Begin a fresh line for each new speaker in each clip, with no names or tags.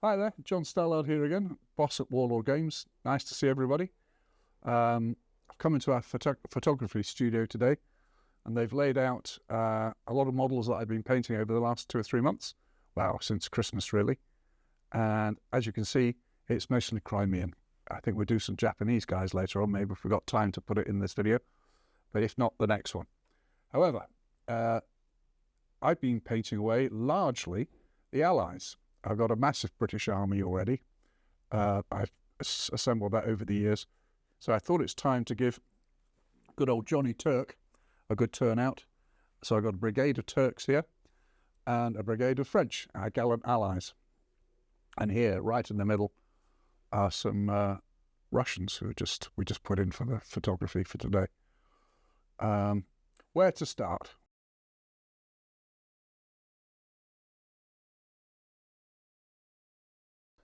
Hi there, John Stallard here again, boss at Warlord Games. Nice to see everybody. I've come into our photography studio today, and they've laid out a lot of models that I've been painting over the last 2 or 3 months. Well, since Christmas really. And as you can see, it's mostly Crimean. I think we'll do some Japanese guys later on, maybe if we've got time to put it in this video, but if not, the next one. However, I've been painting away largely the Allies. I've got a massive British army already. I've assembled that over the years. So I thought it's time to give good old Johnny Turk a good turnout. So I've got a brigade of Turks here and a brigade of French, our gallant allies. And here, right in the middle, are some Russians who we just put in for the photography for today. Where to start?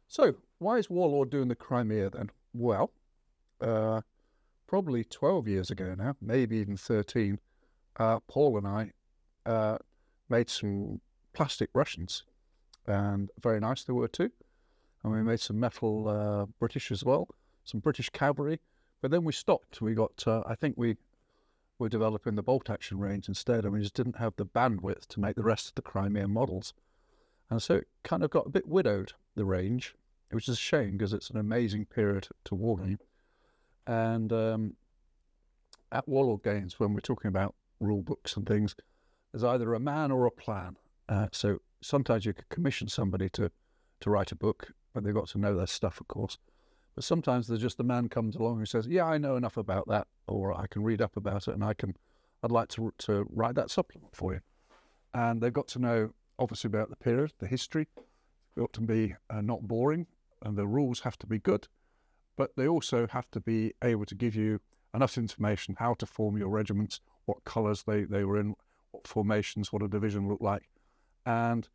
So, why is Warlord doing the Crimea then? Well, probably 12 years ago now, maybe even 13, Paul and I made some plastic Russians, and very nice they were too. And we made some metal British as well, some British cavalry, but then we stopped. We got, I think we were developing the bolt action range instead, and we just didn't have the bandwidth to make the rest of the Crimean models. And so it kind of got a bit widowed, the range, which is a shame because it's an amazing period to wargame. And at Warlord Games, when we're talking about rule books and things, there's either a man or a plan. So sometimes you could commission somebody to write a book, but they've got to know their stuff, of course. But sometimes there's just a man comes along who says, yeah, I know enough about that, or I can read up about it, and I'd like to write that supplement for you. And they've got to know, obviously, about the period, the history. It ought to be not boring, and the rules have to be good, but they also have to be able to give you enough information how to form your regiments, what colours they were in, what formations, what a division looked like, and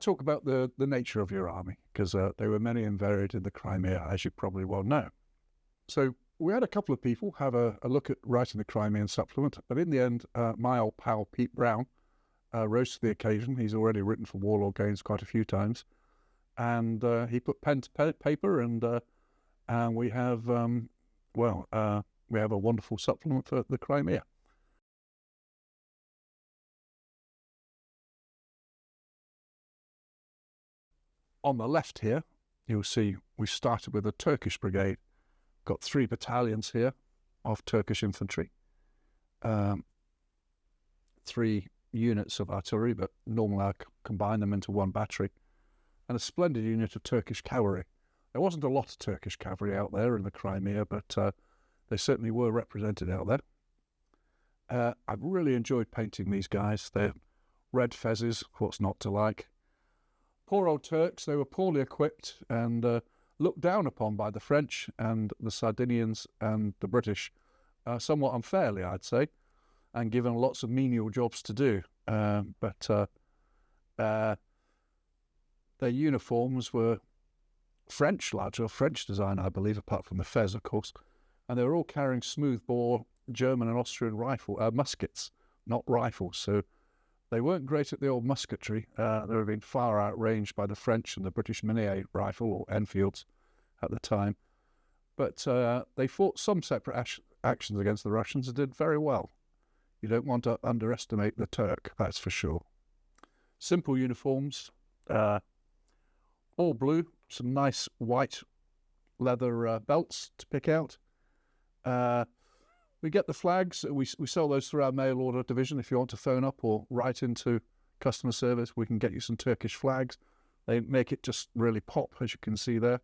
talk about the nature of your army, because there were many and varied in the Crimea, as you probably well know. So we had a couple of people have a look at writing the Crimean supplement, but in the end, my old pal Pete Brown rose to the occasion. He's already written for Warlord Games quite a few times, and he put pen to paper, and we have we have a wonderful supplement for the Crimea. On the left here, you'll see we started with a Turkish brigade. Got 3 battalions here of Turkish infantry, 3 units of artillery, but normally I combine them into 1 battery, and a splendid unit of Turkish cavalry. There wasn't a lot of Turkish cavalry out there in the Crimea, but they certainly were represented out there. I've really enjoyed painting these guys. They're red fezzes, what's not to like. Poor old Turks, they were poorly equipped and looked down upon by the French and the Sardinians and the British, somewhat unfairly, I'd say, and given lots of menial jobs to do. But their uniforms were French, largely French design, I believe, apart from the fez, of course, and they were all carrying smoothbore German and Austrian muskets, not rifles, so they weren't great at the old musketry. They were being far outranged by the French and the British Minié rifle, or Enfields, at the time. But they fought some separate actions against the Russians and did very well. You don't want to underestimate the Turk, that's for sure. Simple uniforms, all blue, some nice white leather belts to pick out. We get the flags. We sell those through our mail order division. If you want to phone up or write into customer service, we can get you some Turkish flags. They make it just really pop, as you can see there.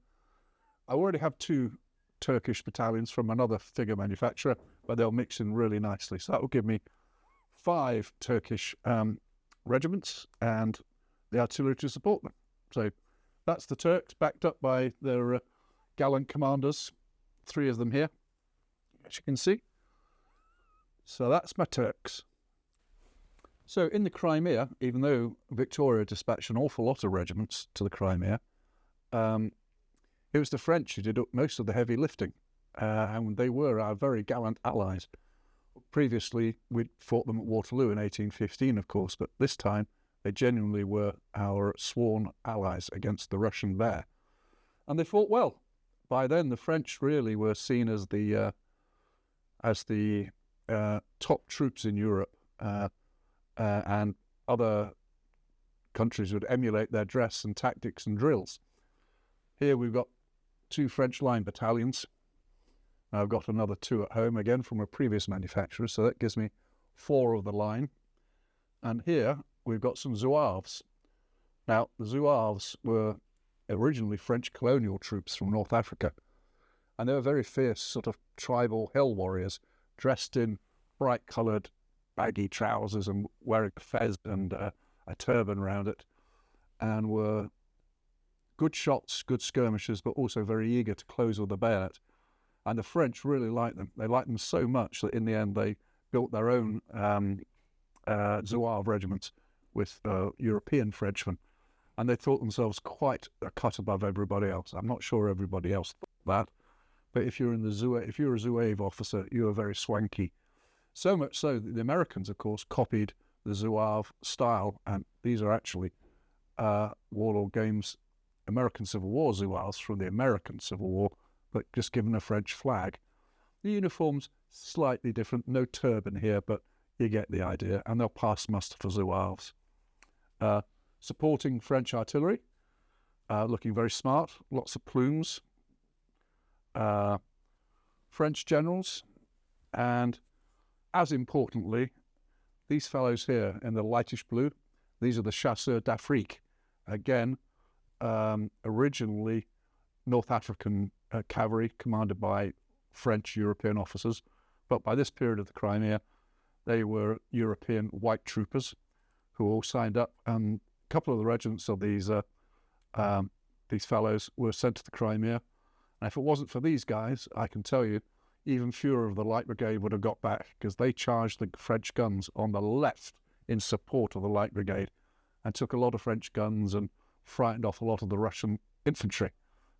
I already have 2 Turkish battalions from another figure manufacturer, but they'll mix in really nicely. So that will give me 5 Turkish regiments and the artillery to support them. So that's the Turks, backed up by their gallant commanders, 3 of them here, as you can see. So that's my Turks. So in the Crimea, even though Victoria dispatched an awful lot of regiments to the Crimea, it was the French who did most of the heavy lifting, and they were our very gallant allies. Previously, we'd fought them at Waterloo in 1815, of course, but this time They genuinely were our sworn allies against the Russian bear. And they fought well. By then, the French really were seen as the top troops in Europe, and other countries would emulate their dress and tactics and drills. Here we've got 2 French line battalions. I've got another 2 at home, again from a previous manufacturer, so that gives me 4 of the line. And here we've got some Zouaves. Now, the Zouaves were originally French colonial troops from North Africa, and they were very fierce, sort of tribal hell warriors, dressed in bright-coloured baggy trousers and wearing a fez and a turban around it, and were good shots, good skirmishers, but also very eager to close with the bayonet. And the French really liked them. They liked them so much that in the end they built their own Zouave regiments with European Frenchmen, and they thought themselves quite a cut above everybody else. I'm not sure everybody else thought that, but if you're a Zouave officer, you were very swanky. So much so that the Americans, of course, copied the Zouave style, and these are actually Warlord Games American Civil War Zouaves from the American Civil War, but just given a French flag. The uniform's slightly different, no turban here, but you get the idea, and they'll pass muster for Zouaves. Supporting French artillery, looking very smart, lots of plumes. French generals, and as importantly, these fellows here in the lightish blue, these are the Chasseurs d'Afrique. Again, originally North African cavalry commanded by French European officers, but by this period of the Crimea, they were European white troopers who all signed up, and a couple of the regiments of these fellows were sent to the Crimea. And if it wasn't for these guys, I can tell you, even fewer of the Light Brigade would have got back, because they charged the French guns on the left in support of the Light Brigade and took a lot of French guns and frightened off a lot of the Russian infantry.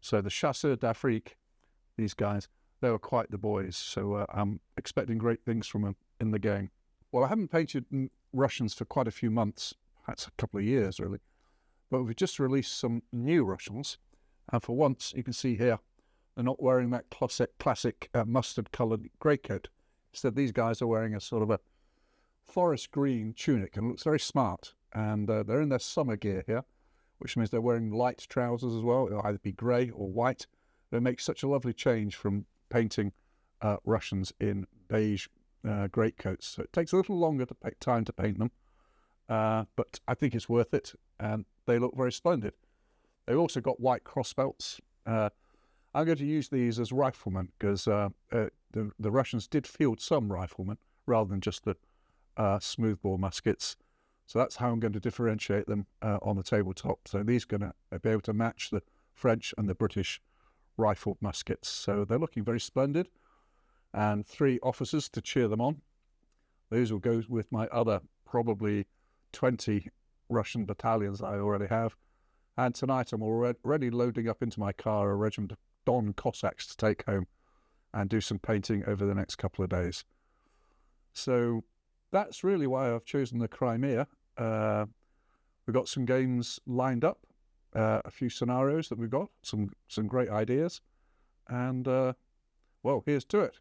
So the Chasseurs d'Afrique, these guys, they were quite the boys. So I'm expecting great things from them in the game. Well, I haven't painted Russians for quite a few months. That's a couple of years, really. But we've just released some new Russians. And for once, you can see here, they're not wearing that classic mustard-coloured greatcoat. Instead, these guys are wearing a sort of a forest green tunic, and it looks very smart. And they're in their summer gear here, which means they're wearing light trousers as well. It'll either be grey or white. It makes such a lovely change from painting Russians in beige greatcoats. So it takes a little longer time to paint them, but I think it's worth it, and they look very splendid. They've also got white crossbelts. I'm going to use these as riflemen, because the Russians did field some riflemen rather than just the smoothbore muskets. So that's how I'm going to differentiate them on the tabletop. So these are going to be able to match the French and the British rifled muskets. So they're looking very splendid. And 3 officers to cheer them on. Those will go with my other probably 20 Russian battalions I already have. And tonight I'm already loading up into my car a regiment of Don Cossacks to take home and do some painting over the next couple of days. So that's really why I've chosen the Crimea. We've got some games lined up, a few scenarios that we've got, some great ideas, and well, here's to it.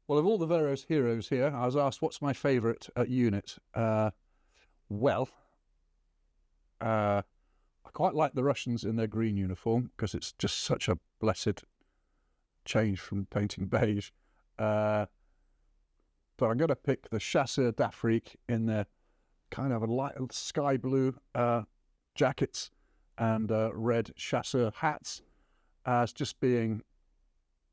Well, of all the various heroes here, I was asked what's my favourite unit. I quite like the Russians in their green uniform, because it's just such a blessed change from painting beige. But I'm going to pick the Chasseurs d'Afrique in their kind of a light sky blue jackets and red chasseur hats, as just being,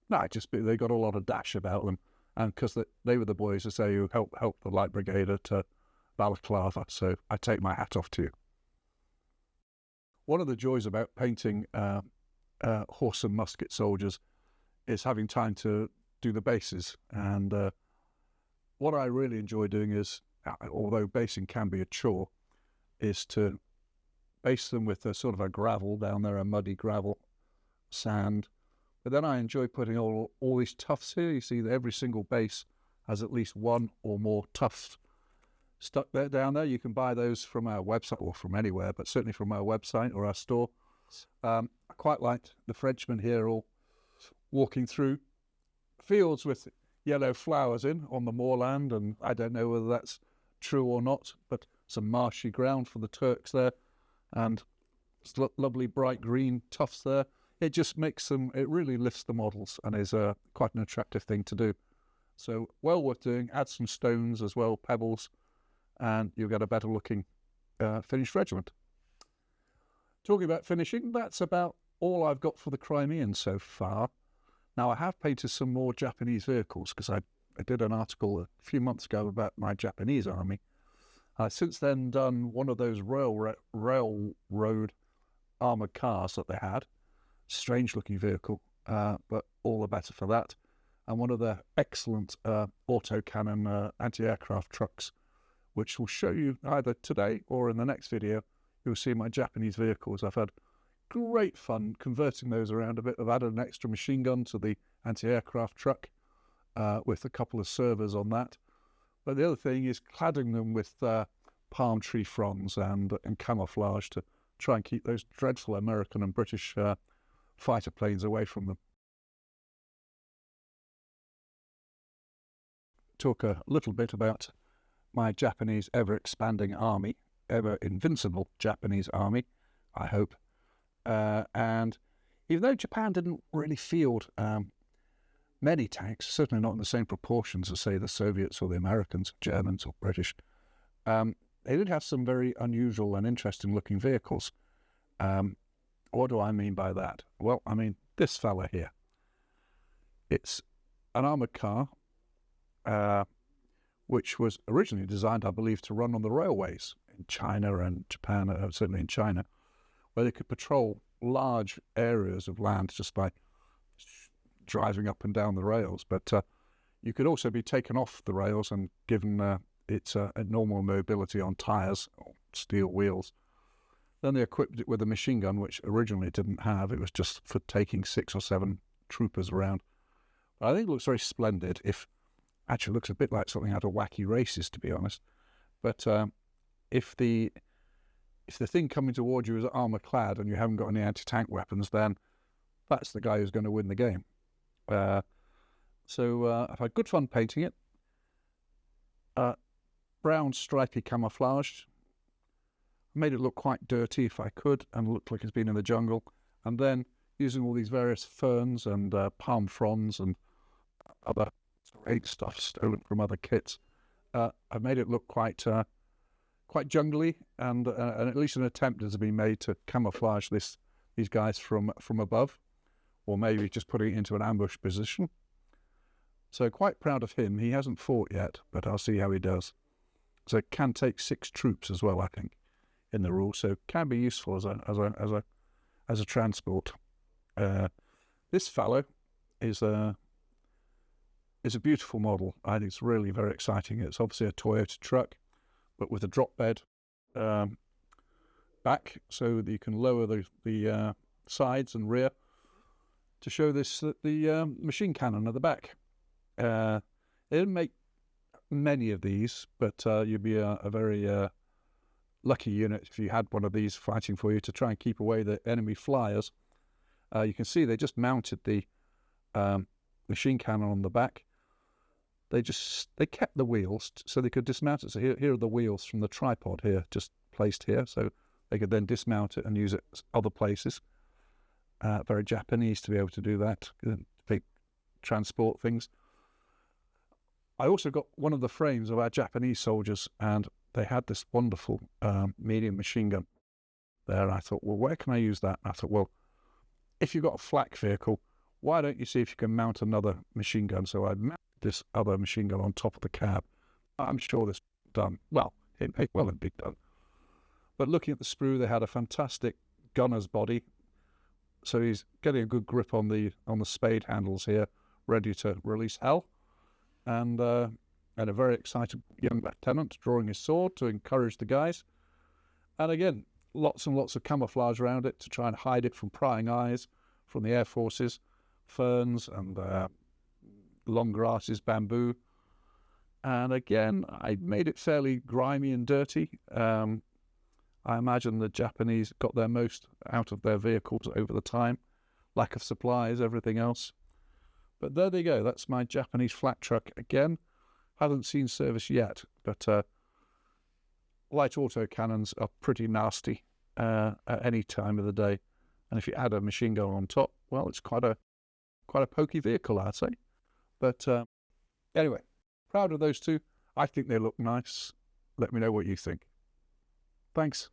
they got a lot of dash about them. And because they were the boys, as say, who helped the Light Brigade at Balaclava. So I take my hat off to you. One of the joys about painting horse and musket soldiers is having time to do the bases. And what I really enjoy doing is, although basing can be a chore, is to base them with a sort of a gravel down there, a muddy gravel, sand, But then I enjoy putting all these tufts here. You see that every single base has at least one or more tufts stuck there down there. You can buy those from our website or from anywhere, but certainly from our website or our store. I quite like the Frenchmen here all walking through fields with yellow flowers in on the moorland, and I don't know whether that's true or not, but some marshy ground for the Turks there, and lovely bright green tufts there. It just makes them, it really lifts the models and is quite an attractive thing to do. So well worth doing. Add some stones as well, pebbles, and you'll get a better looking finished regiment. Talking about finishing, that's about all I've got for the Crimean so far. Now, I have painted some more Japanese vehicles because I did an article a few months ago about my Japanese army. I've since then done one of those railroad armoured cars that they had. Strange looking vehicle, but all the better for that. And one of the excellent autocannon anti-aircraft trucks, which will show you either today or in the next video. You'll see my Japanese vehicles. I've had great fun converting those around a bit. I've added an extra machine gun to the anti-aircraft truck with a couple of servers on that. But the other thing is cladding them with palm tree fronds and camouflage to try and keep those dreadful American and British fighter planes away from them. Talk a little bit about my Japanese ever-expanding army, ever-invincible Japanese army, I hope. And even though Japan didn't really field many tanks, certainly not in the same proportions as, say, the Soviets or the Americans, Germans or British, they did have some very unusual and interesting-looking vehicles. What do I mean by that? Well, I mean this fella here. It's an armoured car, which was originally designed, I believe, to run on the railways in China and Japan, certainly in China, where they could patrol large areas of land just by driving up and down the rails. But you could also be taken off the rails and given its normal mobility on tyres or steel wheels. Then they equipped it with a machine gun, which originally it didn't have. It was just for taking 6 or 7 troopers around. But I think it looks very splendid. Actually looks a bit like something out of Wacky Races, to be honest. But if the thing coming toward you is armour clad and you haven't got any anti-tank weapons, then that's the guy who's going to win the game. So I've had good fun painting it. Brown stripy camouflage. Made it look quite dirty if I could, and look like it's been in the jungle. And then using all these various ferns and palm fronds and other great stuff stolen from other kits, I've made it look quite jungly, and at least an attempt has been made to camouflage these guys from above, or maybe just putting it into an ambush position. So quite proud of him. He hasn't fought yet, but I'll see how he does. So it can take 6 troops as well, I think, in the rule, so can be useful as a transport. This fellow is a beautiful model. I think it's really very exciting. It's obviously a Toyota truck, but with a drop bed back, so that you can lower the sides and rear to show the machine cannon at the back. They didn't make many of these, but you'd be a very lucky unit if you had one of these fighting for you to try and keep away the enemy flyers. You can see they just mounted the machine cannon on the back. They kept the wheels so they could dismount it. So here are the wheels from the tripod here, just placed here, so they could then dismount it and use it other places. Very Japanese to be able to do that, big transport things. I also got one of the frames of our Japanese soldiers, and they had this wonderful medium machine gun there. And I thought, well, where can I use that? And I thought, well, if you've got a flak vehicle, why don't you see if you can mount another machine gun? So I mounted this other machine gun on top of the cab. I'm sure this done. Well, it may well have been done. But looking at the sprue, they had a fantastic gunner's body. So he's getting a good grip on the spade handles here, ready to release hell. And a very excited young lieutenant drawing his sword to encourage the guys. And again, lots and lots of camouflage around it to try and hide it from prying eyes from the air forces. ferns and long grasses, bamboo. And again, I made it fairly grimy and dirty. I imagine the Japanese got their most out of their vehicles over the time. Lack of supplies, everything else. But there they go. That's my Japanese flat truck again. Hasn't seen service yet, but light autocannons are pretty nasty at any time of the day. And if you add a machine gun on top, well, it's quite a pokey vehicle, I'd say. But anyway, proud of those two. I think they look nice. Let me know what you think. Thanks.